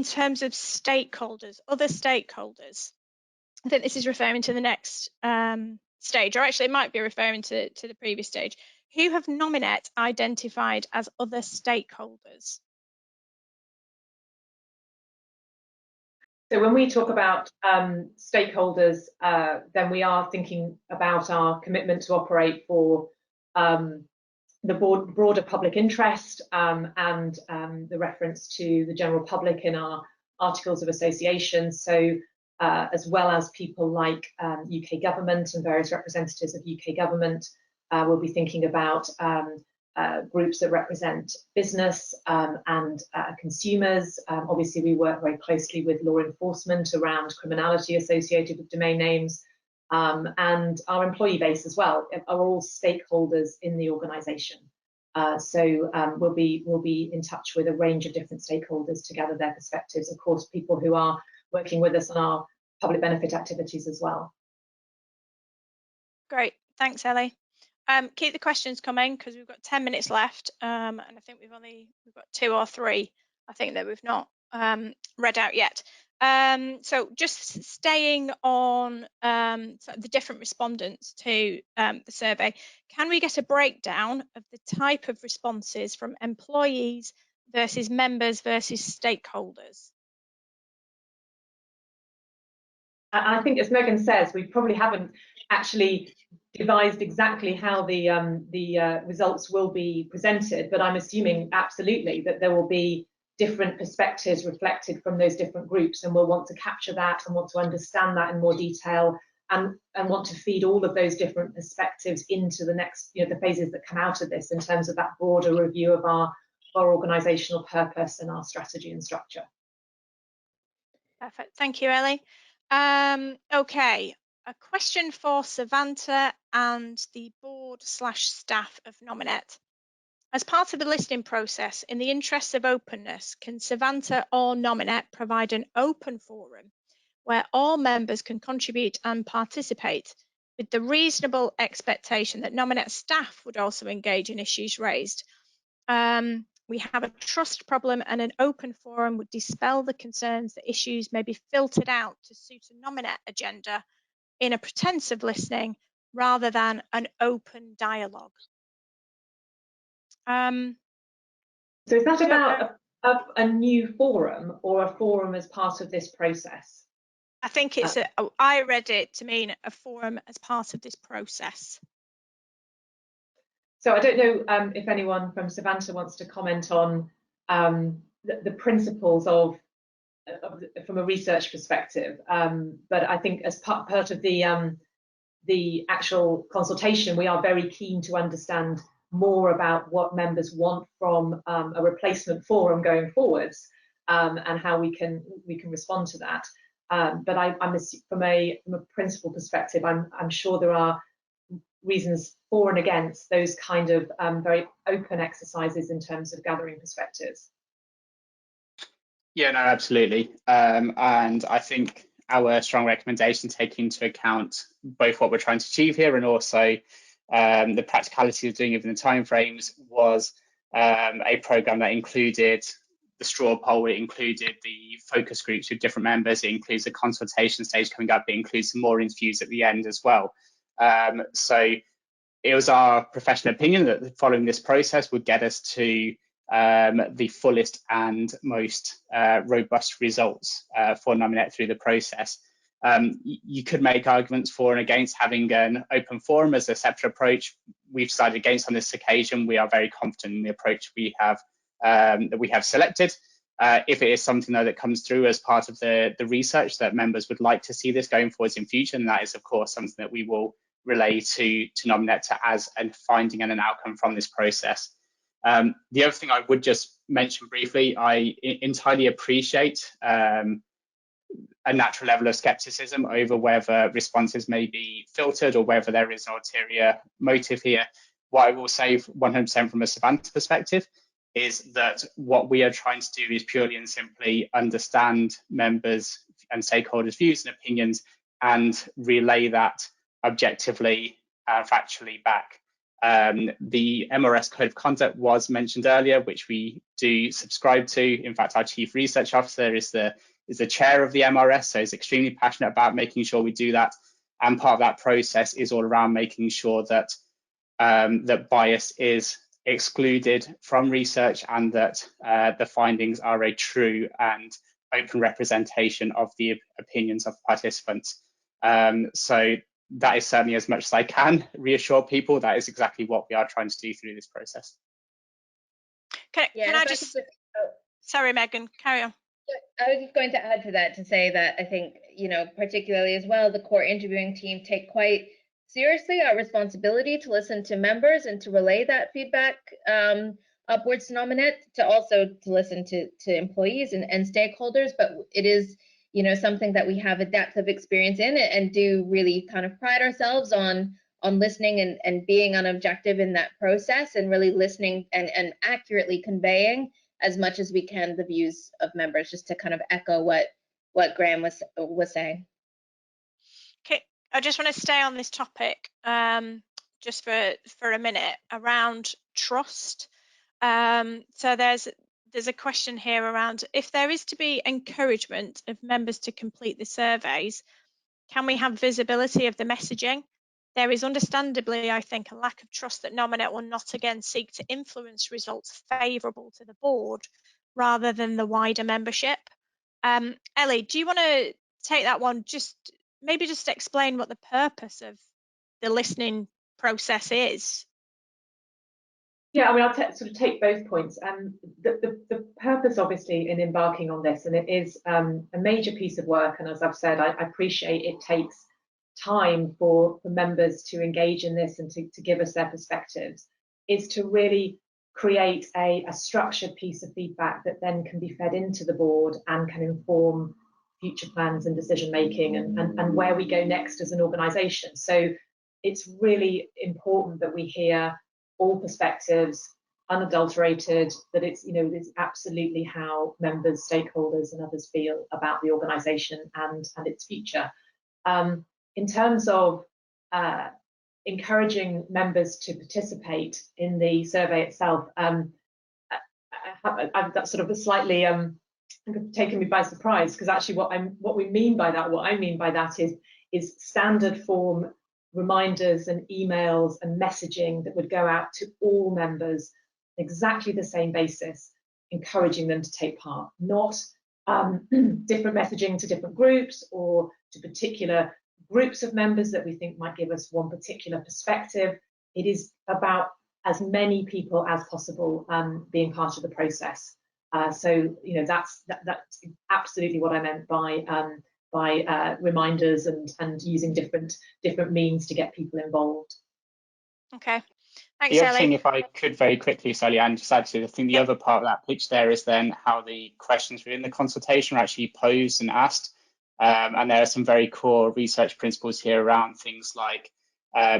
S1: terms of stakeholders, other stakeholders, I think this is referring to the next stage, or actually it might be referring to the previous stage. Who have Nominet identified as other stakeholders?
S2: So when we talk about stakeholders, then we are thinking about our commitment to operate for the broader public interest, and the reference to the general public in our articles of association. So as well as people like UK government and various representatives of UK government, we'll be thinking about groups that represent business and consumers. Obviously, we work very closely with law enforcement around criminality associated with domain names, and our employee base as well are all stakeholders in the organisation. So we'll be in touch with a range of different stakeholders to gather their perspectives. Of course, people who are working with us on our public benefit activities as well.
S1: Great, thanks, Ellie. Keep the questions coming because we've got 10 minutes left, and I think we've got 2 or 3, I think, that we've not read out yet. So just staying on the different respondents to the survey, can we get a breakdown of the type of responses from employees versus members versus stakeholders?
S2: I think, as Megan says, we probably haven't actually devised exactly how the results will be presented, but I'm assuming absolutely that there will be different perspectives reflected from those different groups, and we'll want to capture that and want to understand that in more detail, and want to feed all of those different perspectives into the next, the phases that come out of this in terms of that broader review of our organisational purpose and our strategy and structure.
S1: Perfect, thank you, Ellie. Okay, a question for Savanta and the board/staff of Nominet. As part of the listing process, in the interests of openness, can Savanta or Nominet provide an open forum where all members can contribute and participate, with the reasonable expectation that Nominet staff would also engage in issues raised? We have a trust problem, and an open forum would dispel the concerns that issues may be filtered out to suit a Nominet agenda in a pretense of listening rather than an open dialogue.
S2: So is that about a new forum or a forum as part of this process?
S1: I think it's I read it to mean a forum as part of this process.
S2: So I don't know if anyone from Savanta wants to comment on the principles of from a research perspective. But I think as part of the actual consultation, we are very keen to understand more about what members want from a replacement forum going forwards, and how we can respond to that. But from a principal perspective, I'm sure there are reasons for and against those kind of very open exercises in terms of gathering perspectives.
S4: Yeah, no, absolutely. And I think our strong recommendation, taking into account both what we're trying to achieve here and also the practicality of doing it within the timeframes, was a programme that included the straw poll, it included the focus groups with different members, it includes the consultation stage coming up, it includes some more interviews at the end as well. So it was our professional opinion that following this process would get us to the fullest and most robust results for Nominet through the process. You could make arguments for and against having an open forum as a separate approach. We've decided against on this occasion. We are very confident in the approach we have selected. If it is something though that comes through as part of the research that members would like to see this going forwards in future, and that is of course something that we will relay to Nominet as a finding and an outcome from this process. The other thing I would just mention briefly, I entirely appreciate a natural level of skepticism over whether responses may be filtered or whether there is an ulterior motive here. What I will say 100% from a Savanta perspective is that what we are trying to do is purely and simply understand members and stakeholders' views and opinions and relay that objectively and factually back. The MRS Code of Conduct was mentioned earlier, which we do subscribe to. In fact, our Chief Research Officer is the chair of the MRS, so he's extremely passionate about making sure we do that. And part of that process is all around making sure that that bias is excluded from research and that the findings are a true and open representation of the opinions of participants. So that is certainly, as much as I can reassure people, that is exactly what we are trying to do through this process.
S1: Can I just, sorry, Megan, carry on.
S3: I was just going to add to that to say that I think, particularly as well, the core interviewing team take quite seriously our responsibility to listen to members and to relay that feedback upwards to Nominet, to listen to employees and stakeholders. But it is, something that we have a depth of experience in and do really kind of pride ourselves on listening and being objective in that process and really listening and accurately conveying as much as we can the views of members, just to kind of echo what Graham was saying.
S1: Okay, I just want to stay on this topic just for a minute around trust. So there's a question here around, if there is to be encouragement of members to complete the surveys, can we have visibility of the messaging? There is understandably, I think, a lack of trust that Nominet will not again seek to influence results favourable to the board rather than the wider membership. Ellie, do you want to take that one? Maybe just explain what the purpose of the listening process is.
S2: Yeah, I mean, I'll sort of take both points. The purpose, obviously, in embarking on this, and it is a major piece of work, and as I've said, I appreciate it takes time for members to engage in this and to give us their perspectives, is to really create a structured piece of feedback that then can be fed into the board and can inform future plans and decision making and where we go next as an organisation. So it's really important that we hear all perspectives, unadulterated, that it's absolutely how members, stakeholders and others feel about the organisation and its future. In terms of encouraging members to participate in the survey itself, that's sort of a slightly taken me by surprise, because actually what I mean by that is standard form reminders and emails and messaging that would go out to all members, exactly the same basis, encouraging them to take part, not different messaging to different groups or to particular groups of members that we think might give us one particular perspective. It is about as many people as possible being part of the process. So that's absolutely what I meant by reminders and using different means to get people involved.
S1: Okay, thanks,
S4: The other
S1: Ellie.
S4: thing, if I could very quickly, Sally Ann, just add to, I think the other part of that pitch there is then how the questions within the consultation are actually posed and asked. And there are some very core research principles here around things like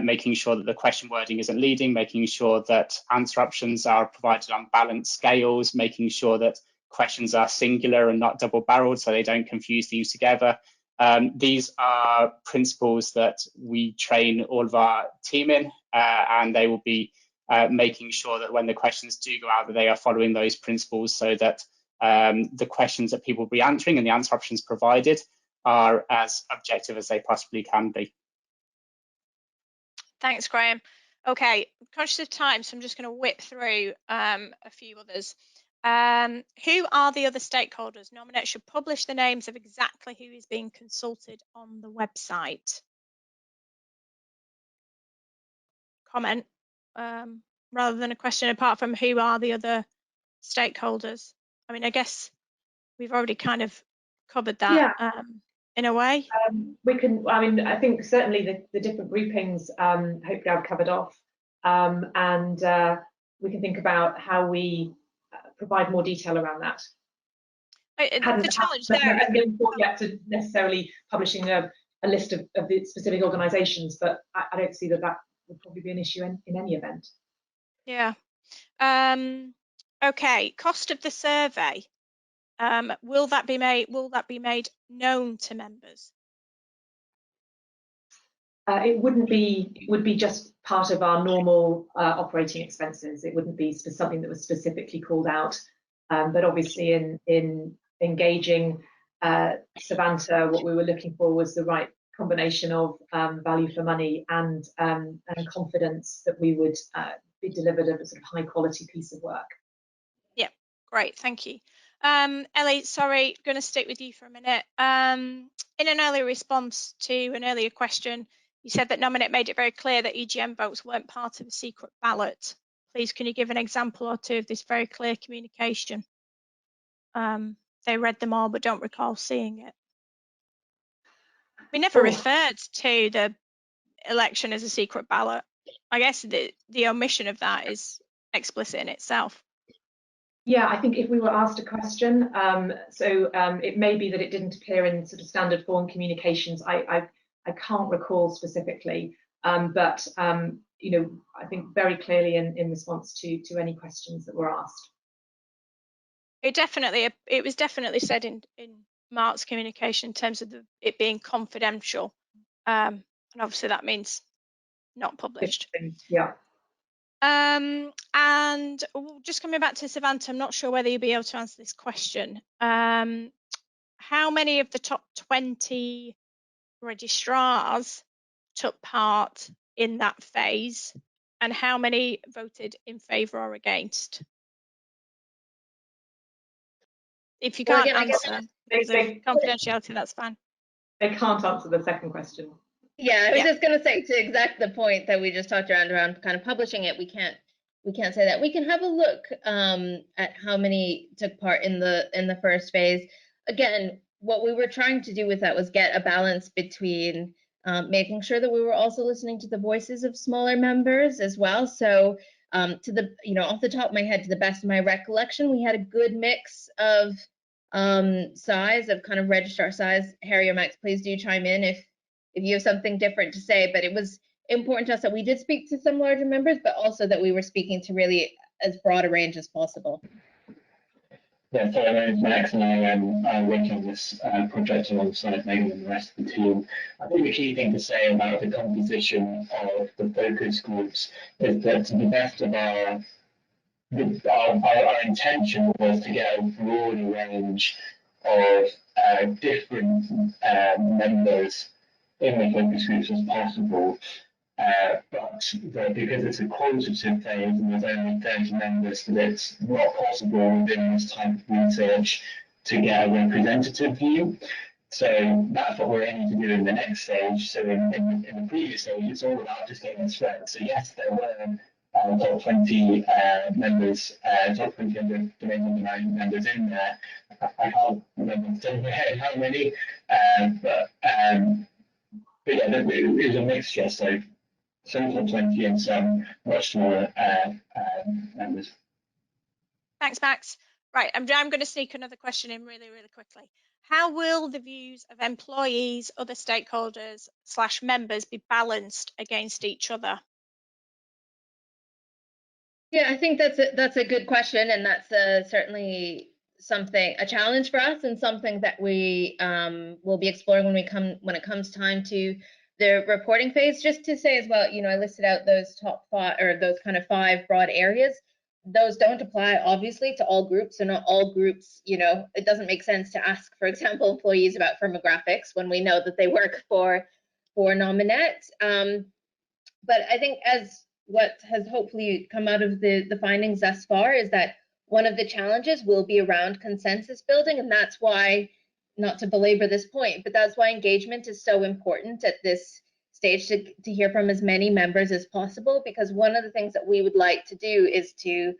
S4: making sure that the question wording isn't leading, making sure that answer options are provided on balanced scales, making sure that questions are singular and not double-barreled so they don't confuse these together. These are principles that we train all of our team in, and they will be making sure that when the questions do go out, that they are following those principles so that the questions that people will be answering and the answer options provided are as objective as they possibly can be.
S1: Thanks, Graham. Okay, conscious of time, so I'm just going to whip through a few others. Who are the other stakeholders? Nominet should publish the names of exactly who is being consulted on the website. Comment, rather than a question, apart from who are the other stakeholders? I mean, I guess we've already kind of covered that.
S2: Yeah.
S1: In a way.
S2: We can, I think certainly the different groupings, hopefully I've covered off, and we can think about how we provide more detail around that.
S1: The challenge there
S2: hasn't been thought yet to necessarily publishing a list of the specific organisations, but I don't see that would probably be an issue in any event.
S1: Yeah. Okay. Cost of the survey. Will that be made known to members?
S2: It would be just part of our normal operating expenses. It wouldn't be something that was specifically called out. But obviously, in engaging Savanta, what we were looking for was the right combination of value for money and confidence that we would be delivered a sort of high quality piece of work.
S1: Yeah, great, thank you. Ellie, sorry, going to stick with you for a minute. In an earlier response to an earlier question, you said that Nominet made it very clear that EGM votes weren't part of a secret ballot. Please, can you give an example or two of this very clear communication? They read them all but don't recall seeing it. We never referred to the election as a secret ballot. I guess the omission of that is explicit in itself.
S2: Yeah, I think if we were asked a question, it may be that it didn't appear in sort of standard form communications. I can't recall specifically, but I think very clearly in response to any questions that were asked.
S1: It was definitely said in Mark's communication in terms of it being confidential, and obviously that means not published.
S2: Yeah.
S1: And just coming back to Savanta, I'm not sure whether you'll be able to answer this question. How many of the top 20 registrars took part in that phase, and how many voted in favour or against? If you can't answer because of confidentiality, that's fine.
S2: They can't answer the second question.
S3: Yeah, I was just going to say, to exact the point that we just talked around kind of publishing it, we can't say that. We can have a look at how many took part in the first phase. Again, what we were trying to do with that was get a balance between making sure that we were also listening to the voices of smaller members as well. So off the top of my head, to the best of my recollection, we had a good mix of size, of kind of registrar size. Harry or Max, please do chime in if you have something different to say, but it was important to us that we did speak to some larger members, but also that we were speaking to really as broad a range as possible.
S5: Yeah, so my name is Max, and I'm working on this project alongside Megan and the rest of the team. I think the key thing to say about the composition of the focus groups is that, to the best of our intention was to get a broad range of different members in the focus groups as possible. But because it's a quantitative phase and there's only 30 members, that it's not possible within this type of research to get a representative view. So that's what we're aiming to do in the next stage. So in the previous stage, it's all about just getting this right. So yes, there were top 20 members, top 20 under domain underlying members in there. I can't remember off the top of my head how many, but yeah, it was a mixture. So some top 20 and some much smaller members.
S1: Thanks, Max. Right, I'm going to sneak another question in really, really quickly. How will the views of employees, other stakeholders / members be balanced against each other?
S3: Yeah, I think that's a good question, and that's certainly a challenge for us, and something that we will be exploring when it comes time to the reporting phase. Just to say as well, I listed out those top 5, or those kind of 5 broad areas. Those don't apply obviously to all groups, so not all groups, it doesn't make sense to ask, for example, employees about firmographics when we know that they work for Nominet. But I think as what has hopefully come out of the findings thus far is that one of the challenges will be around consensus building, and that's why, not to belabor this point, but that's why engagement is so important at this stage, to hear from as many members as possible, because one of the things that we would like to do is to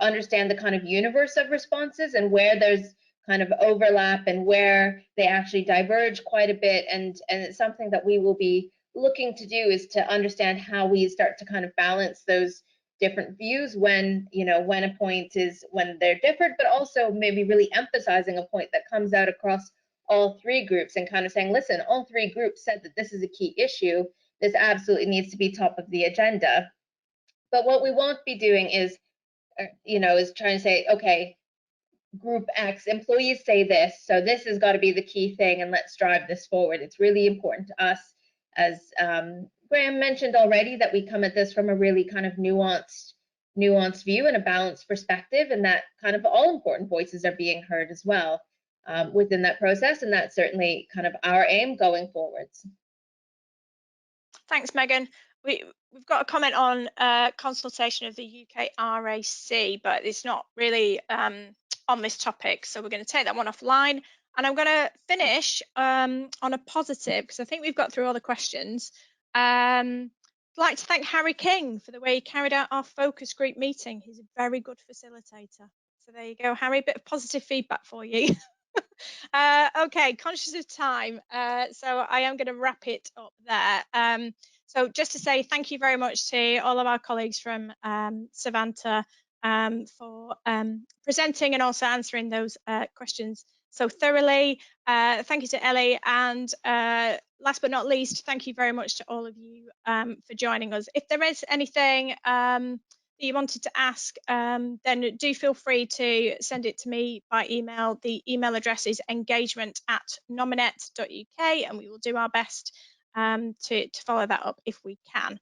S3: understand the kind of universe of responses and where there's kind of overlap and where they actually diverge quite a bit, and it's something that we will be looking to do, is to understand how we start to kind of balance those different views when a point is, when they're different, but also maybe really emphasizing a point that comes out across all 3 groups and kind of saying, listen, all 3 groups said that this is a key issue, this absolutely needs to be top of the agenda. But what we won't be doing is trying to say, okay, group X employees say this, so this has got to be the key thing, and let's drive this forward. It's really important to us, as Graham mentioned already, that we come at this from a really kind of nuanced view and a balanced perspective, and that kind of all important voices are being heard as well within that process, and that's certainly kind of our aim going forwards.
S1: Thanks, Megan. We've got a comment on consultation of the UK RAC, but it's not really on this topic, so we're going to take that one offline. And I'm going to finish on a positive, because I think we've got through all the questions. I'd like to thank Harry King for the way he carried out our focus group meeting. He's a very good facilitator. So there you go, Harry, a bit of positive feedback for you. Okay, conscious of time, so I am going to wrap it up there. So just to say thank you very much to all of our colleagues from Savanta for presenting and also answering those questions so thoroughly. Thank you to Ellie, and last but not least, thank you very much to all of you for joining us. If there is anything that you wanted to ask, then do feel free to send it to me by email. The email address is engagement@nominet.uk, and we will do our best to follow that up if we can.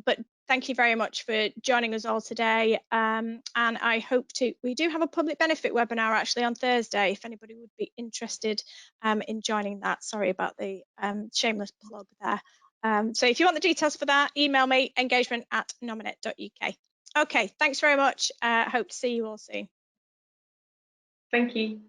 S1: But thank you very much for joining us all today, and I hope we do have a public benefit webinar actually on Thursday, if anybody would be interested in joining that. Sorry about the shameless plug there. So if you want the details for that, email me, engagement@nominet.uk. Okay, thanks very much. Hope to see you all soon.
S2: Thank you.